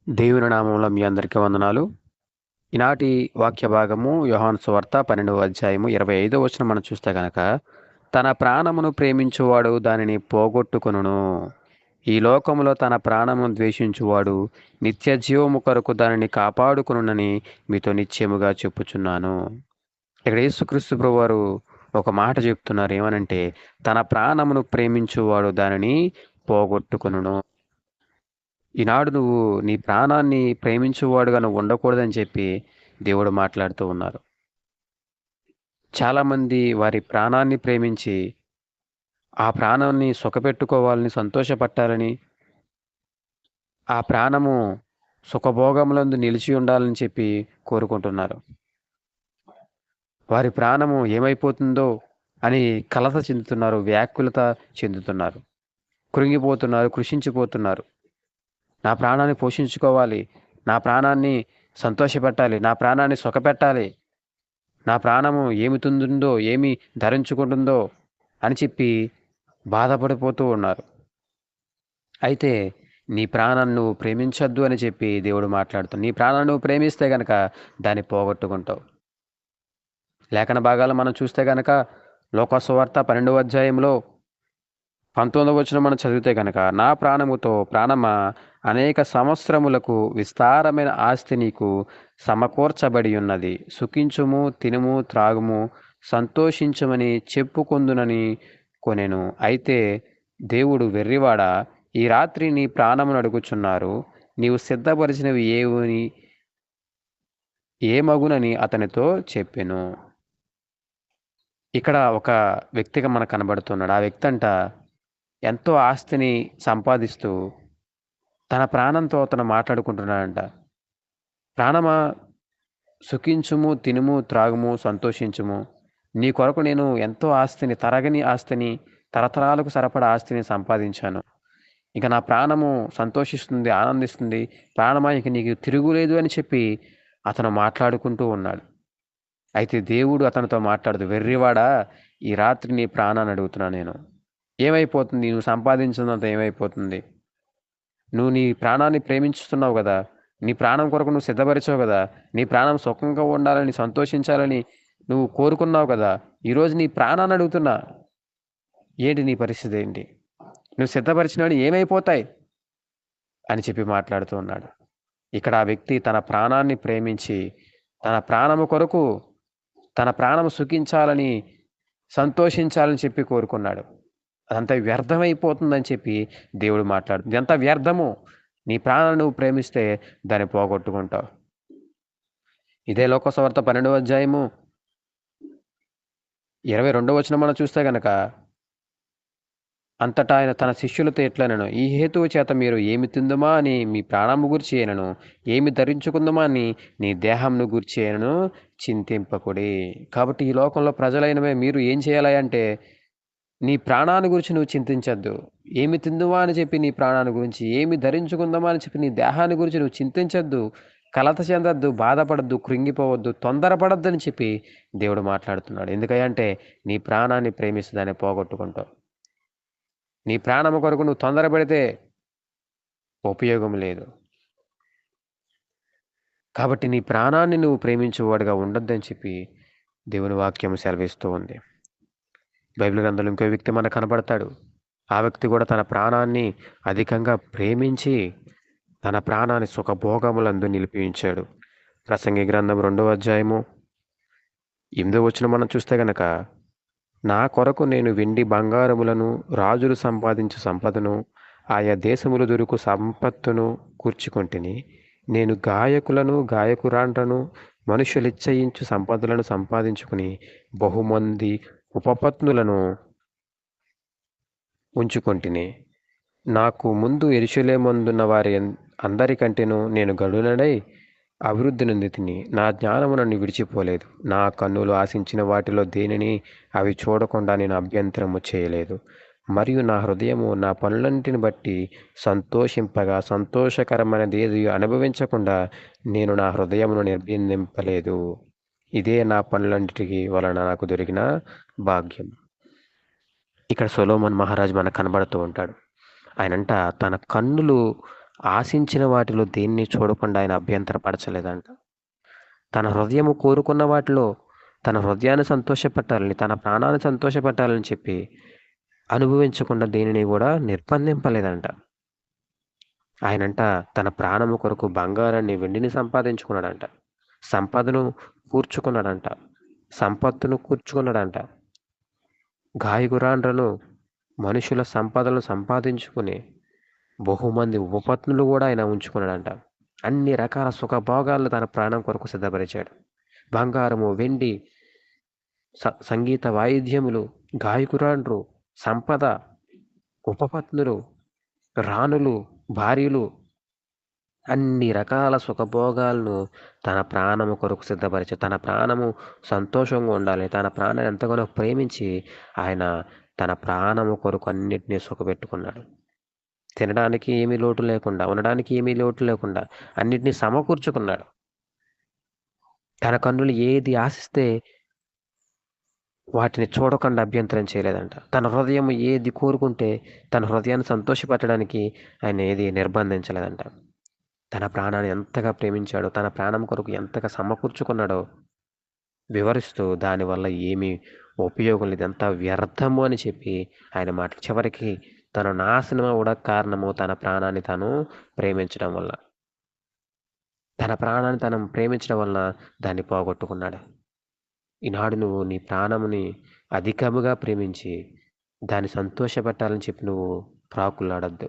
దేవుని నామములో మీ అందరికీ వందనాలు. ఈనాటి వాక్య భాగము యోహాను సువార్త 12వ అధ్యాయము 25వ వచనం మనం చూస్తే గనక, తన ప్రాణమును ప్రేమించువాడు దానిని పోగొట్టుకొనును. ఈ లోకములో తన ప్రాణమును ద్వేషించువాడు నిత్య జీవము కొరకు దానిని కాపాడుకొనునని మీతో నిశ్చయముగా చెప్పుచున్నాను. ఇక్కడ యేసుక్రీస్తు ప్రభువారు ఒక మాట చెప్తున్నారు. ఏమనంటే, తన ప్రాణమును ప్రేమించువాడు దానిని పోగొట్టుకొనును. ఈనాడు నువ్వు నీ ప్రాణాన్ని ప్రేమించువాడుగా నువ్వు ఉండకూడదని చెప్పి దేవుడు మాట్లాడుతూ ఉన్నారు. చాలామంది వారి ప్రాణాన్ని ప్రేమించి ఆ ప్రాణాన్ని సుఖపెట్టుకోవాలని, సంతోషపట్టాలని, ఆ ప్రాణము సుఖభోగములందు నిలిచి ఉండాలని చెప్పి కోరుకుంటున్నారు. వారి ప్రాణము ఏమైపోతుందో అని కలత చెందుతున్నారు, వ్యాకులత చెందుతున్నారు, కృంగిపోతున్నారు, కృషించిపోతున్నారు. నా ప్రాణాన్ని పోషించుకోవాలి, నా ప్రాణాన్ని సంతోషపెట్టాలి, నా ప్రాణాన్ని సుఖపెట్టాలి, నా ప్రాణము ఏమి తింటుందో, ఏమి ధరించుకుంటుందో అని చెప్పి బాధపడిపోతూ ఉన్నారు. అయితే నీ ప్రాణాన్ని నువ్వు ప్రేమించొద్దు అని చెప్పి దేవుడు మాట్లాడుతాడు. నీ ప్రాణాన్ని నువ్వు ప్రేమిస్తే గనక దాన్ని పోగొట్టుకుంటావు. లేఖన భాగాలు మనం చూస్తే గనక లోకసువార్త 12వ అధ్యాయంలో 19వ వచనం మనం చదివితే గనక, నా ప్రాణముతో ప్రాణమా, అనేక సంవత్సరములకు విస్తారమైన ఆస్తి నీకు సమకూర్చబడి ఉన్నది. సుఖించుము, తినుము, త్రాగుము, సంతోషించుమని చెప్పుకొందునని కొనెను. అయితే దేవుడు, వెర్రివాడా, ఈ రాత్రి నీ ప్రాణమును అడుగుచున్నారు. నీవు సిద్ధపరిచినవి ఏమగునని అతనితో చెప్పెను. ఇక్కడ ఒక వ్యక్తిగా మనకు కనబడుతున్నాడు. ఆ వ్యక్తి అంట ఎంతో ఆస్తిని సంపాదిస్తూ తన ప్రాణంతో అతను మాట్లాడుకుంటున్నాడంట. ప్రాణమా, సుఖించుము, తినుము, త్రాగుము, సంతోషించుము. నీ కొరకు నేను ఎంతో ఆస్తిని, తరగని ఆస్తిని, తరతరాలకు సరిపడా ఆస్తిని సంపాదించాను. ఇక నా ప్రాణము సంతోషిస్తుంది, ఆనందిస్తుంది. ప్రాణమా, ఇక నీకు తిరుగులేదు అని చెప్పి అతను మాట్లాడుకుంటూ ఉన్నాడు. అయితే దేవుడు అతనితో మాట్లాడుతూ, వెర్రివాడా, ఈ రాత్రి నీ ప్రాణాన్ని అడుగుతున్నా నేను. ఏమైపోతుంది? నువ్వు సంపాదించినంత ఏమైపోతుంది? నువ్వు నీ ప్రాణాన్ని ప్రేమించుతున్నావు కదా, నీ ప్రాణం కొరకు నువ్వు సిద్ధపరిచావు కదా, నీ ప్రాణం సుఖంగా ఉండాలని, సంతోషించాలని నువ్వు కోరుకున్నావు కదా, ఈరోజు నీ ప్రాణాన్ని అడుగుతున్నా. ఏంటి నీ పరిస్థితి ఏంటి? నువ్వు సిద్ధపరిచినవి ఏమైపోతాయి అని చెప్పి మాట్లాడుతూ ఉన్నాడు. ఇక్కడ ఆ వ్యక్తి తన ప్రాణాన్ని ప్రేమించి, తన ప్రాణము కొరకు, తన ప్రాణము సుఖించాలని, సంతోషించాలని చెప్పి కోరుకున్నాడు. అదంతా వ్యర్థమైపోతుందని చెప్పి దేవుడు మాట్లాడుతుంది. ఇదంతా వ్యర్థము. నీ ప్రాణాన్ని నువ్వు ప్రేమిస్తే దాన్ని పోగొట్టుకుంటావు. ఇదే లోకసువార్త 12వ అధ్యాయము 22వ వచనం మనం చూస్తే గనక, అంతటా ఆయన తన శిష్యులతో ఎట్లనెను, ఈ హేతువు చేత మీరు ఏమి తిందుమా అని మీ ప్రాణము గూర్చి అయినను, ఏమి ధరించుకుందుమా అని నీ దేహంను గూర్చి అయినను చింతింపకుడి. కాబట్టి ఈ లోకంలో ప్రజలైనవే మీరు ఏం చేయాలి అంటే, నీ ప్రాణాన్ని గురించి నువ్వు చింతించద్దు. ఏమి తిందువా అని చెప్పి నీ ప్రాణాన్ని గురించి, ఏమి ధరించుకుందామా అని చెప్పి నీ దేహాన్ని గురించి నువ్వు చింతించద్దు, కలత చెందొద్దు, బాధపడద్దు, కృంగిపోవద్దు, తొందరపడద్దు అని చెప్పి దేవుడు మాట్లాడుతున్నాడు. ఎందుకంటే నీ ప్రాణాన్ని ప్రేమిస్తే దాన్ని పోగొట్టుకుంటావు. నీ ప్రాణము కొరకు నువ్వు తొందరపడితే ఉపయోగం లేదు. కాబట్టి నీ ప్రాణాన్ని నువ్వు ప్రేమించేవాడుగా ఉండొద్దని చెప్పి దేవుని వాక్యం సెలవిస్తూ ఉంది. బైబిల్ గ్రంథంలో ఇంకో వ్యక్తి మనకు కనబడతాడు. ఆ వ్యక్తి కూడా తన ప్రాణాన్ని అధికంగా ప్రేమించి తన ప్రాణాన్ని సుఖభోగములందు నిలిపించాడు. ప్రసంగి గ్రంథం 2వ అధ్యాయము 8వ వచనం మనం చూస్తే గనక, నా కొరకు నేను వెండి బంగారములను, రాజులు సంపాదించు సంపదను, ఆయా దేశములు దొరుకు సంపత్తును కూర్చుకొంటిని. నేను గాయకులను, గాయకురాండ్రను, మనుషులిచ్చయించు సంపదలను సంపాదించుకుని బహుమంది ఉపపత్నులను ఉంచుకొంటిని. నాకు ముందు యెరూషలేమందున్న వారి అందరికంటేను నేను గనుడనై అభివృద్ధి నొందితిని. నా జ్ఞానము నన్ను విడిచిపోలేదు. నా కన్నులు ఆశించిన వాటిలో దేనిని అవి చూడకుండా నేను అభ్యంతరము చేయలేదు. మరియు నా హృదయము నా పనులన్నిటిని బట్టి సంతోషింపగా, సంతోషకరమైనది ఏది అనుభవించకుండా నేను నా హృదయమును నిర్బంధింపలేదు. ఇదే నా పనులన్నిటికి వలన నాకు దొరికిన భాగ్యం. ఇక్కడ సొలొమోన్ మహారాజు మనకు కనబడుతూ ఉంటాడు. ఆయనంట తన కన్నులు ఆశించిన వాటిలో దేన్ని చూడకుండా ఆయన అభ్యంతరపరచలేదంట. తన హృదయము కోరుకున్న వాటిలో తన హృదయాన్ని సంతోషపెట్టాలని, తన ప్రాణాన్ని సంతోషపెట్టాలని చెప్పి అనుభవించకుండా దేనిని కూడా నిర్బంధింపలేదంట. ఆయనంట తన ప్రాణము కొరకు బంగారాన్ని, వెండిని సంపాదించుకున్నాడంట. సంపదను కూర్చుకున్నాడంట. సంపత్తును కూర్చుకున్నాడంట. గాయగురాండ్రను మనుషుల సంపదలను సంపాదించుకుని బహుమంది ఉపపత్నులు కూడా ఆయన ఉంచుకున్నాడంట. అన్ని రకాల సుఖభోగాలను తన ప్రాణం కొరకు సిద్ధపరిచాడు. బంగారము, వెండి, సంగీత వాయిద్యములు, గాయకురాండ్రు, సంపద, ఉపపత్నులు, రాణులు, భార్యలు, అన్ని రకాల సుఖభోగాలను తన ప్రాణము కొరకు సిద్ధపరిచి, తన ప్రాణము సంతోషంగా ఉండాలి, తన ప్రాణాన్ని ఎంతగానో ప్రేమించి ఆయన తన ప్రాణము కొరకు అన్నిటినీ సుఖపెట్టుకున్నాడు. తినడానికి ఏమీ లోటు లేకుండా, ఉండడానికి ఏమీ లోటు లేకుండా అన్నిటినీ సమకూర్చుకున్నాడు. తన కన్నులు ఏది ఆశిస్తే వాటిని చూడకుండా అభ్యంతరం చేయలేదంట. తన హృదయం ఏది కోరుకుంటే తన హృదయాన్ని సంతోషపెట్టడానికి ఆయన ఏది నిర్బంధించలేదంట. తన ప్రాణాన్ని ఎంతగా ప్రేమించాడో, తన ప్రాణం కొరకు ఎంతగా సమకూర్చుకున్నాడో వివరిస్తూ దానివల్ల ఏమీ ఉపయోగం లేదు, ఎంత వ్యర్థము అని చెప్పి ఆయన మాట. చివరికి తన నాశనం కూడా కారణము తన ప్రాణాన్ని తాను ప్రేమించడం వల్ల. తన ప్రాణాన్ని తను ప్రేమించడం వలన దాన్ని పోగొట్టుకున్నాడు. ఈనాడు నువ్వు నీ ప్రాణముని అధికముగా ప్రేమించి దాన్ని సంతోషపెట్టాలని చెప్పి నువ్వు ప్రాకులాడొద్దు.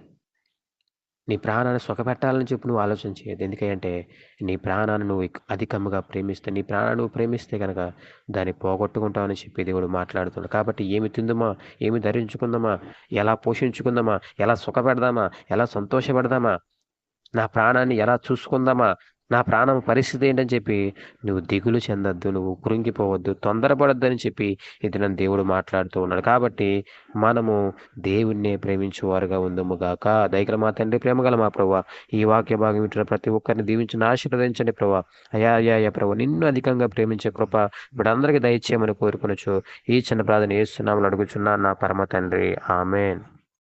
నీ ప్రాణాన్ని సుఖపెట్టాలని చెప్పి నువ్వు ఆలోచన చేయొద్దు. ఎందుకంటే నీ ప్రాణాన్ని నువ్వు అధికముగా ప్రేమిస్తే, నీ ప్రాణాన్ని నువ్వు ప్రేమిస్తే కనుక దాన్ని పోగొట్టుకుంటావని చెప్పి దేవుడు మాట్లాడుతున్నాడు. కాబట్టి ఏమి తిందుమా, ఏమి ధరించుకుందామా, ఎలా పోషించుకుందామా, ఎలా సుఖపెడదామా, ఎలా సంతోషపెడదామా, నా ప్రాణాన్ని ఎలా చూసుకుందామా, నా ప్రాణం పరిస్థితి ఏంటని చెప్పి నువ్వు దిగులు చెందొద్దు, నువ్వు కృంగిపోవద్దు, తొందరపడొద్దు అని చెప్పి ఇది నన్ను దేవుడు మాట్లాడుతూ ఉన్నాడు. కాబట్టి మనము దేవుణ్ణే ప్రేమించేవారుగా ఉందముగాక. దయగల మా తండ్రి, ప్రేమగల మా ప్రభువా, ఈ వాక్య భాగం వింటున్న ప్రతి ఒక్కరిని దీవించి ఆశీర్వదించండి ప్రభువా. అయా ప్రభు, నిన్ను అధికంగా ప్రేమించే కృప ఇప్పుడు అందరికీ దయచేయమని కోరుకొనొచ్చు. ఈ చిన్న ప్రార్థన యేసు నామములో అడుగుచున్నా నా పరమ తండ్రి, ఆమేన్.